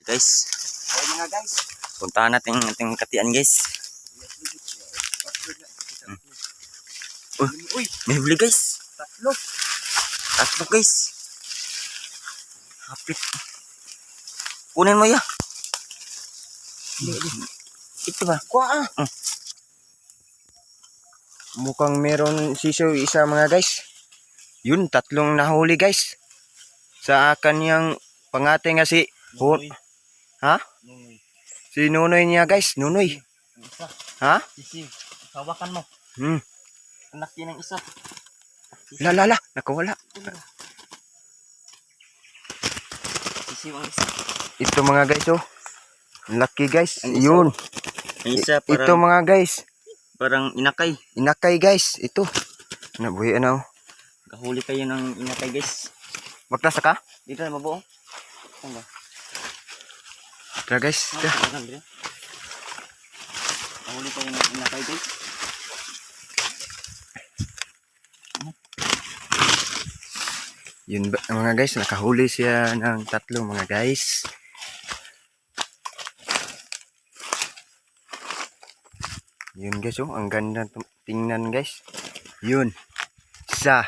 Guys, Ay mga guys. puntahan natin ang ating katian guys. Uy, May huli guys. tatlo. Tatlo guys. Hapit. Kunin mo ya. Ito ba? Kuha ah. Mukhang meron sisiw isa mga guys. Yun, tatlong nahuli guys. Sa kanyang pangate nga si Ha? Nunoy. Si Nunoy niya guys, Nunoy. Ang isa. Ha? Sisiw. Hawakan mo. Anak yan ang isa. Lala, nakawala. Sisiw ang isa. Ito mga guys oh. Lucky guys. Ang isa. Yun. Ang isa Ito mga guys. parang inakay. Inakay guys. Ito. Nabuhi ano. Kahuli kayo ng inakay guys. Magtasa ka? Dito na mabuo. Saan ba? Tara guys. Tara. Kahuli kayo ng inakay guys. Yun ba, mga guys, nakahuli siya ng tatlo mga guys. Yun guys oh, ang ganda tingnan guys. Yun. Isa.